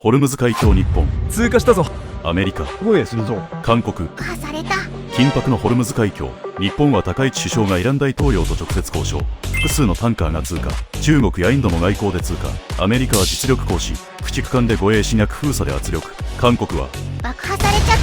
ホルムズ海峡日本、通過したぞ。アメリカ、防衛するぞ。韓国、破された。緊迫のホルムズ海峡、日本は高市首相がイラン大統領と直接交渉、複数のタンカーが通過、中国やインドも外交で通過、アメリカは実力行使、駆逐艦で護衛し逆封鎖で圧力、韓国は爆破されちゃっ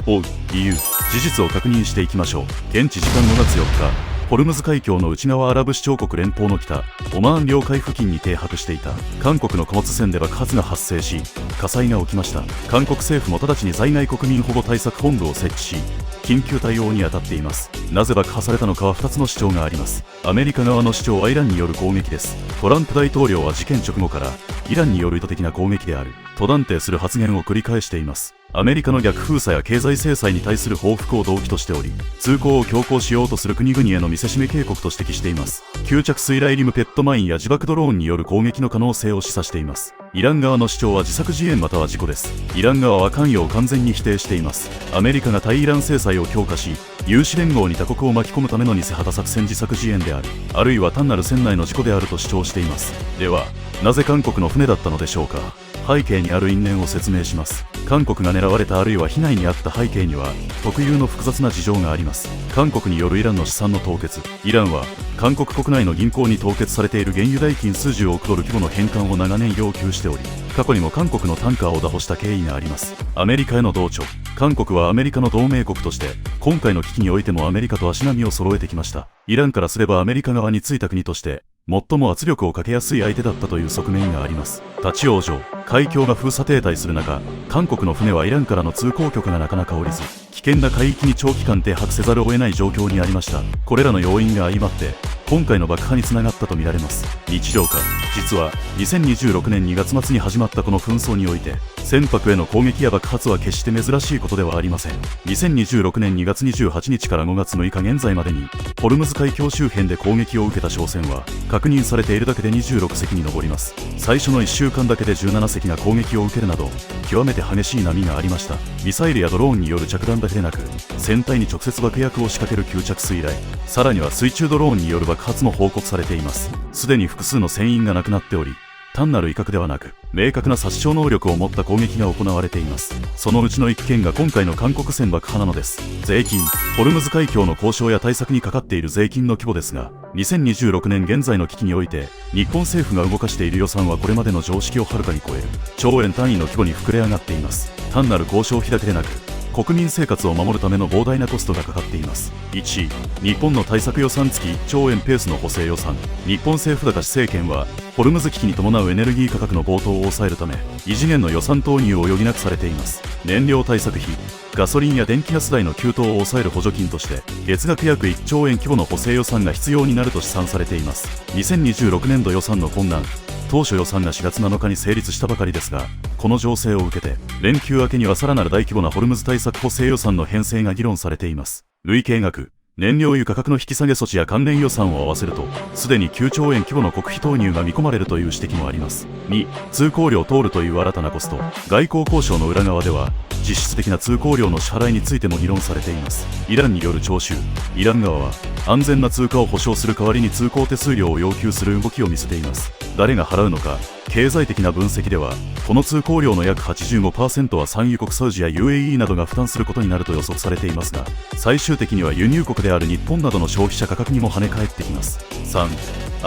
た。おう、理由、事実を確認していきましょう。現地時間5月4日、ホルムズ海峡の内側アラブ首長国連邦の北オマーン領海付近に停泊していた韓国の貨物船で爆発が発生し、火災が起きました。韓国政府も直ちに在外国民保護対策本部を設置し、緊急対応に当たっています。なぜ爆破されたのかは2つの主張があります。アメリカ側の主張はイランによる攻撃です。トランプ大統領は事件直後からイランによる意図的な攻撃であると断定する発言を繰り返しています。アメリカの逆封鎖や経済制裁に対する報復を動機としており、通行を強行しようとする国々への見せしめ警告と指摘しています。吸着水雷リムペットマインや自爆ドローンによる攻撃の可能性を示唆しています。イラン側の主張は自作自演または事故です。イラン側は関与を完全に否定しています。アメリカが対イラン制裁を強化し、有志連合に他国を巻き込むための偽旗作戦自作自演である、あるいは単なる船内の事故であると主張しています。では、なぜ韓国の船だったのでしょうか。背景にある因縁を説明します。韓国が狙われたあるいは被害に遭った背景には特有の複雑な事情があります。韓国によるイランの資産の凍結。イランは韓国国内の銀行に凍結されている原油代金数十億ドル規模の返還を長年要求しており、過去にも韓国のタンカーを拿捕した経緯があります。アメリカへの同調。韓国はアメリカの同盟国として今回の危機においてもアメリカと足並みを揃えてきました。イランからすればアメリカ側についた国として最も圧力をかけやすい相手だったという側面があります。立ち往生。海峡が封鎖停滞する中、韓国の船はイランからの通行許可がなかなか下りず、危険な海域に長期間停泊せざるを得ない状況にありました。これらの要因が相まって今回の爆破につながったとみられます。日常化。実は2026年2月末に始まったこの紛争において、船舶への攻撃や爆発は決して珍しいことではありません。2026年2月28日から5月6日現在までにホルムズ海峡周辺で攻撃を受けた商船は確認されているだけで26隻に上ります。最初の1週間だけで17隻が攻撃を受けるなど極めて激しい波がありました。ミサイルやドローンによる着弾だけでなく、船体に直接爆薬を仕掛ける吸着水雷、さらには水中ドローンによる爆発も報告されています。すでに複数の船員が亡くなっており、単なる威嚇ではなく明確な殺傷能力を持った攻撃が行われています。そのうちの1件が今回の韓国船爆破なのです。税金。ホルムズ海峡の交渉や対策にかかっている税金の規模ですが、2026年現在の危機において日本政府が動かしている予算はこれまでの常識をはるかに超える兆円単位の規模に膨れ上がっています。単なる交渉費だけでなく、国民生活を守るための膨大なコストがかかっています。1、日本の対策予算付き1兆円ペースの補正予算。日本政府高市政権はホルムズ危機に伴うエネルギー価格の高騰を抑えるため異次元の予算投入を余儀なくされています。燃料対策費、ガソリンや電気ガス代の急騰を抑える補助金として月額約1兆円規模の補正予算が必要になると試算されています。2026年度予算の困難。当初予算が4月7日に成立したばかりですが、この情勢を受けて連休明けにはさらなる大規模なホルムズ対策補正予算の編成が議論されています。累計額、燃料油価格の引き下げ措置や関連予算を合わせるとすでに9兆円規模の国費投入が見込まれるという指摘もあります。2、通行料通るという新たなコスト。外交交渉の裏側では実質的な通行料の支払いについても議論されています。イランによる徴収。イラン側は安全な通過を保証する代わりに通行手数料を要求する動きを見せています。誰が払うのか。経済的な分析ではこの通行料の約 85% は産油国サウジや UAE などが負担することになると予測されていますが、最終的には輸入国である日本などの消費者価格にも跳ね返ってきます。3、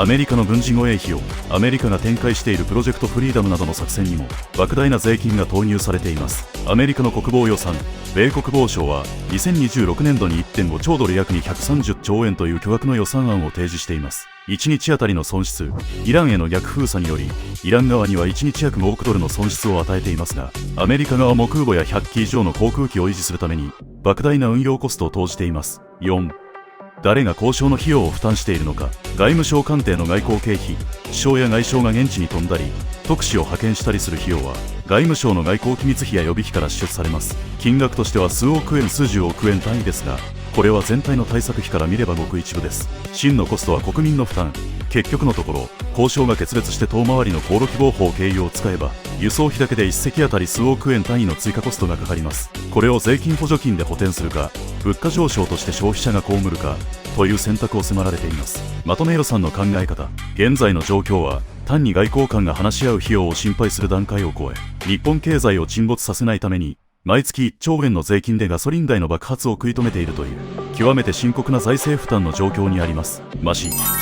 アメリカの軍事護衛費用。アメリカが展開しているプロジェクトフリーダムなどの作戦にも莫大な税金が投入されています。アメリカの国防予算。米国防省は2026年度に 1.5 兆ドル約230兆円という巨額の予算案を提示しています。1日あたりの損失。イランへの逆封鎖によりイラン側には1日約5億ドルの損失を与えていますが、アメリカ側も空母や100機以上の航空機を維持するために莫大な運用コストを投じています。4、誰が交渉の費用を負担しているのか。外務省官邸の外交経費。首相や外相が現地に飛んだり特使を派遣したりする費用は外務省の外交機密費や予備費から支出されます。金額としては数億円数十億円単位ですが、これは全体の対策費から見ればごく一部です。真のコストは国民の負担。結局のところ交渉が決裂して遠回りの航路希望法経由を使えば輸送費だけで1隻あたり数億円単位の追加コストがかかります。これを税金補助金で補填するか、物価上昇として消費者が被るかという選択を迫られています。まとめ予算の考え方。現在の状況は単に外交官が話し合う費用を心配する段階を超え、日本経済を沈没させないために毎月1兆円の税金でガソリン代の爆発を食い止めているという極めて深刻な財政負担の状況にあります。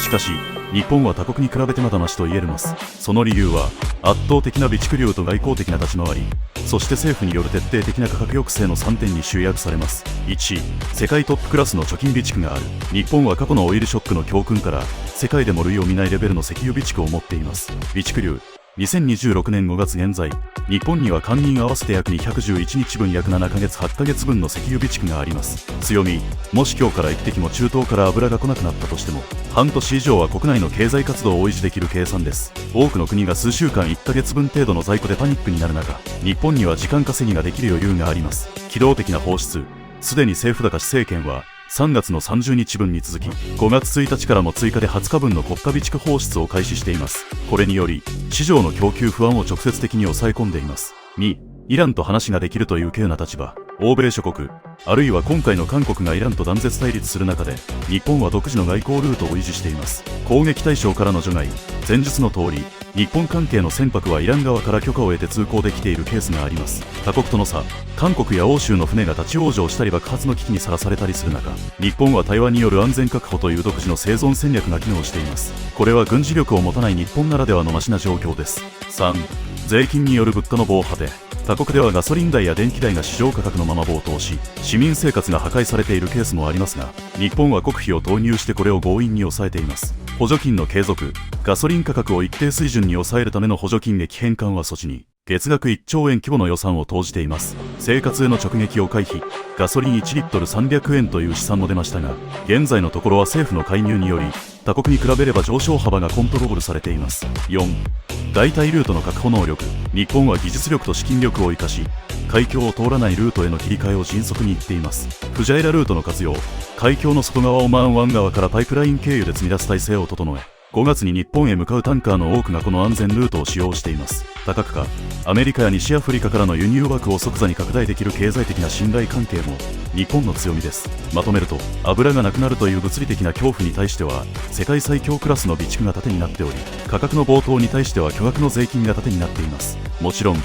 しかし日本は他国に比べてまだましと言えるます。その理由は圧倒的な備蓄量と外交的な立ち回り、そして政府による徹底的な価格抑制の3点に集約されます。1、世界トップクラスの貯金備蓄がある。日本は過去のオイルショックの教訓から世界でも類を見ないレベルの石油備蓄を持っています。備蓄量2026年5月現在、日本には官民合わせて約211日分約7ヶ月8ヶ月分の石油備蓄があります。強み、もし今日から一滴も中東から油が来なくなったとしても、半年以上は国内の経済活動を維持できる計算です。多くの国が数週間1ヶ月分程度の在庫でパニックになる中、日本には時間稼ぎができる余裕があります。機動的な放出、すでに政府高市政権は、3月の30日分に続き5月1日からも追加で20日分の国家備蓄放出を開始しています。これにより市場の供給不安を直接的に抑え込んでいます。2、イランと話ができるという稀有な立場。欧米諸国あるいは今回の韓国がイランと断絶対立する中で、日本は独自の外交ルートを維持しています。攻撃対象からの除外、前述の通り日本関係の船舶はイラン側から許可を得て通行できているケースがあります。他国との差、韓国や欧州の船が立ち往生したり爆発の危機にさらされたりする中、日本は対話による安全確保という独自の生存戦略が機能しています。これは軍事力を持たない日本ならではのマシな状況です。3、税金による物価の暴破で他国ではガソリン代や電気代が市場価格のまま暴騰し、市民生活が破壊されているケースもありますが、日本は国費を投入してこれを強引に抑えています。補助金の継続、ガソリン価格を一定水準に抑えるための補助金激変緩和措置に月額1兆円規模の予算を投じています。生活への直撃を回避、ガソリン1リットル300円という試算も出ましたが、現在のところは政府の介入により他国に比べれば上昇幅がコントロールされています。4、代替ルートの確保能力。日本は技術力と資金力を生かし、海峡を通らないルートへの切り替えを迅速にいっています。フジャイラルートの活用、海峡の外側オマーン湾側からパイプライン経由で積み出す体制を整え、5月に日本へ向かうタンカーの多くがこの安全ルートを使用しています。多角化、アメリカや西アフリカからの輸入枠を即座に拡大できる経済的な信頼関係も日本の強みです。まとめると、油がなくなるという物理的な恐怖に対しては世界最強クラスの備蓄が盾になっており、価格の暴騰に対しては巨額の税金が盾になっています。もちろん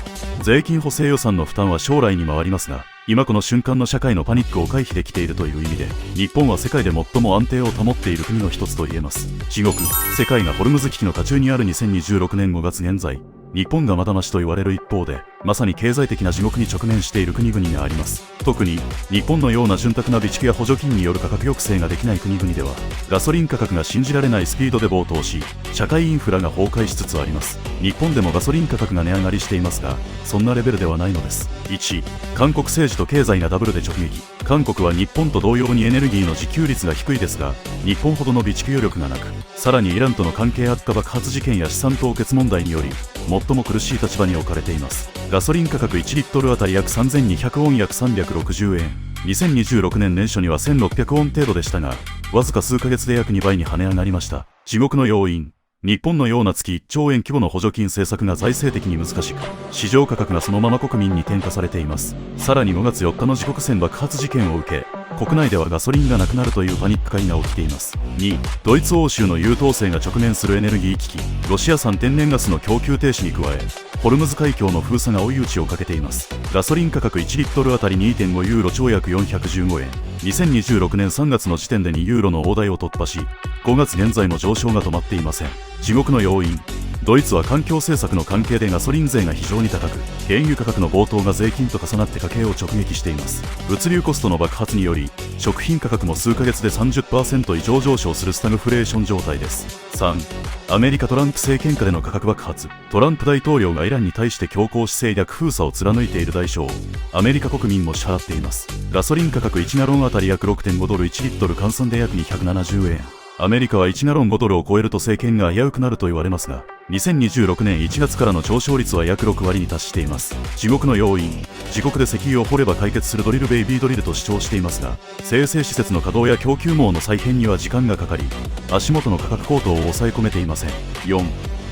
税金補正予算の負担は将来に回りますが、今この瞬間の社会のパニックを回避できているという意味で、日本は世界で最も安定を保っている国の一つと言えます。地獄、世界がホルムズ危機の渦中にある2026年5月現在、日本がまだましと言われる一方で、まさに経済的な地獄に直面している国々があります。特に日本のような潤沢な備蓄や補助金による価格抑制ができない国々では、ガソリン価格が信じられないスピードで暴騰し、社会インフラが崩壊しつつあります。日本でもガソリン価格が値上がりしていますが、そんなレベルではないのです。1、韓国政治と経済がダブルで直撃。韓国は日本と同様にエネルギーの自給率が低いですが、日本ほどの備蓄余力がなく、さらにイランとの関係悪化爆発事件や資産凍結問題により、最も苦しい立場に置かれています。ガソリン価格1リットルあたり約3200ウォン約360円。2026年年初には1600ウォン程度でしたが、わずか数ヶ月で約2倍に跳ね上がりました。地獄の要因。日本のような月1兆円規模の補助金政策が財政的に難しく、市場価格がそのまま国民に転嫁されています。さらに5月4日の自国船爆発事件を受け、国内ではガソリンがなくなるというパニック化が起きています。2、ドイツ欧州の優等生が直面するエネルギー危機。ロシア産天然ガスの供給停止に加え、ホルムズ海峡の封鎖が追い打ちをかけています。ガソリン価格1リットルあたり 2.5 ユーロ超約415円。2026年3月の時点で2ユーロの大台を突破し、5月現在も上昇が止まっていません。地獄の要因。ドイツは環境政策の関係でガソリン税が非常に高く、原油価格の暴騰が税金と重なって家計を直撃しています。物流コストの爆発により、食品価格も数ヶ月で 30% 以上上昇するスタグフレーション状態です。3、アメリカトランプ政権下での価格爆発。トランプ大統領がイランに対して強硬姿勢逆封鎖を貫いている代償をアメリカ国民も支払っています。ガソリン価格1ガロンあたり約 6.5 ドル1リットル換算で約270円。アメリカは1ガロン5ドルを超えると政権が危うくなると言われますが、2026年1月からの上昇率は約6割に達しています。地獄の要因。自国で石油を掘れば解決するドリルベイビードリルと主張していますが、精製施設の稼働や供給網の再編には時間がかかり、足元の価格高騰を抑え込めていません。4、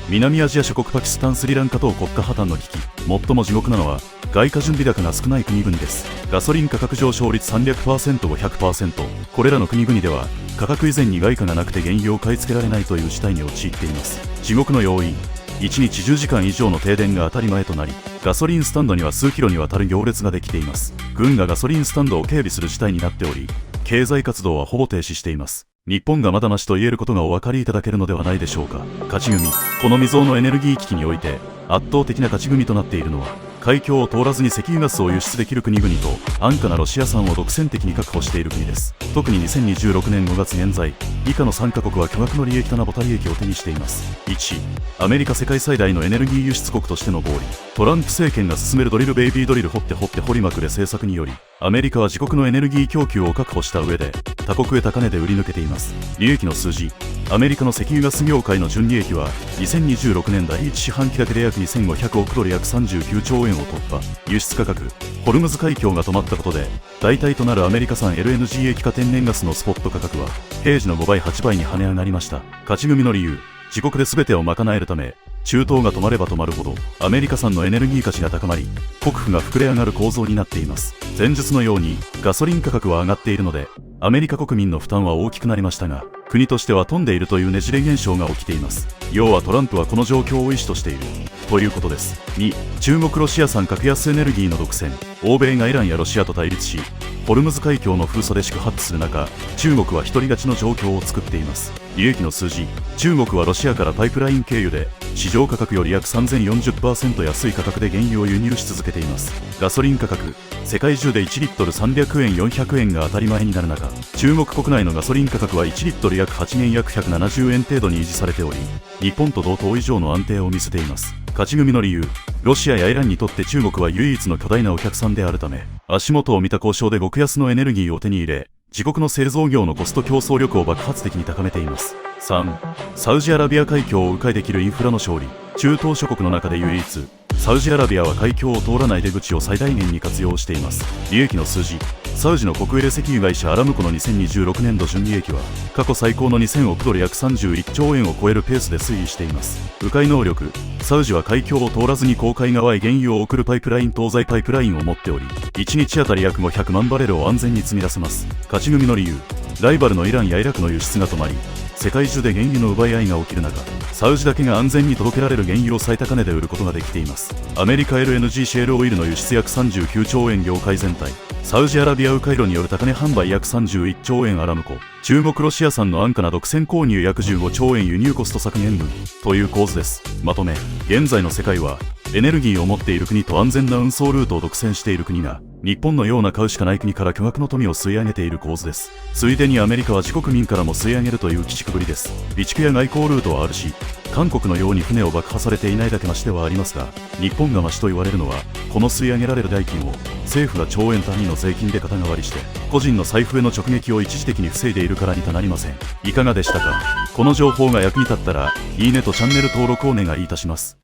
南アジア諸国パキスタンスリランカ等国家破綻の危機。最も地獄なのは外貨準備高が少ない国々です。ガソリン価格上昇率 300% を 100%。これらの国々では価格以前に外貨がなくて原油を買い付けられないという事態に陥っています。地獄の要因。1日10時間以上の停電が当たり前となり、ガソリンスタンドには数キロにわたる行列ができています。軍がガソリンスタンドを警備する事態になっており、経済活動はほぼ停止しています。日本がまだましと言えることがお分かりいただけるのではないでしょうか。勝ち組。この未曾有のエネルギー危機において圧倒的な勝ち組となっているのは、海峡を通らずに石油ガスを輸出できる国々と安価なロシア産を独占的に確保している国です。特に2026年5月現在、以下の3カ国は巨額の利益となボタ利益を手にしています。1、アメリカ世界最大のエネルギー輸出国としての暴利。トランプ政権が進めるドリルベイビードリル掘って掘って掘りまくれ政策により、アメリカは自国のエネルギー供給を確保した上で他国へ高値で売り抜けています。利益の数字。アメリカの石油ガス業界の純利益は2026年第1四半期だけで約2500億ドル約39兆円を突破。輸出価格。ホルムズ海峡が止まったことで代替となるアメリカ産 LNG 液化天然ガスのスポット価格は平時の5倍8倍に跳ね上がりました。勝ち組の理由。自国で全てを賄えるため、中東が止まれば止まるほどアメリカ産のエネルギー価値が高まり、国富が膨れ上がる構造になっています。前述のようにガソリン価格は上がっているのでアメリカ国民の負担は大きくなりましたが、国としては富んでいるというねじれ現象が起きています。要はトランプはこの状況を意思としているということです。2、中国ロシア産格安エネルギーの独占。欧米がイランやロシアと対立し、ホルムズ海峡の封鎖で宿泊する中、中国は独り勝ちの状況を作っています。利益の数字。中国はロシアからパイプライン経由で市場価格より約 3040% 安い価格で原油を輸入し続けています。ガソリン価格。世界中で1リットル300円400円が当たり前になる中、中国国内のガソリン価格は1リットル約8年約170円程度に維持されており、日本と同等以上の安定を見せています。勝ち組の理由。ロシアやイランにとって中国は唯一の巨大なお客さんであるため、足元を見た交渉で極安のエネルギーを手に入れ、自国の製造業のコスト競争力を爆発的に高めています。3、サウジアラビア海峡を迂回できるインフラの勝利。中東諸国の中で唯一、サウジアラビアは海峡を通らない出口を最大限に活用しています。利益の数字。サウジの国営石油会社アラムコの2026年度純利益は過去最高の2000億ドル約31兆円を超えるペースで推移しています。迂回能力。サウジは海峡を通らずに公海側へ原油を送るパイプライン東西パイプラインを持っており、1日あたり約500万バレルを安全に積み出せます。勝ち組の理由。ライバルのイランやイラクの輸出が止まり、世界中で原油の奪い合いが起きる中、サウジだけが安全に届けられる原油を最高値で売ることができています。アメリカ LNG シェールオイルの輸出約39兆円業界全体。サウジアラビア迂回路による高値販売約31兆円アラムコ。中国ロシア産の安価な独占購入約15兆円輸入コスト削減分という構図です。まとめ。現在の世界はエネルギーを持っている国と安全な運送ルートを独占している国が日本のような買うしかない国から巨額の富を吸い上げている構図です。ついでにアメリカは自国民からも吸い上げるという鬼畜ぶりです。備蓄や外交ルートはあるし、韓国のように船を爆破されていないだけマシではありますが、日本がマシと言われるのはこの吸い上げられる代金を政府が兆円単位の税金で肩代わりして個人の財布への直撃を一時的に防いでいるからに他なりません。いかがでしたか。この情報が役に立ったらいいねとチャンネル登録をお願いいたします。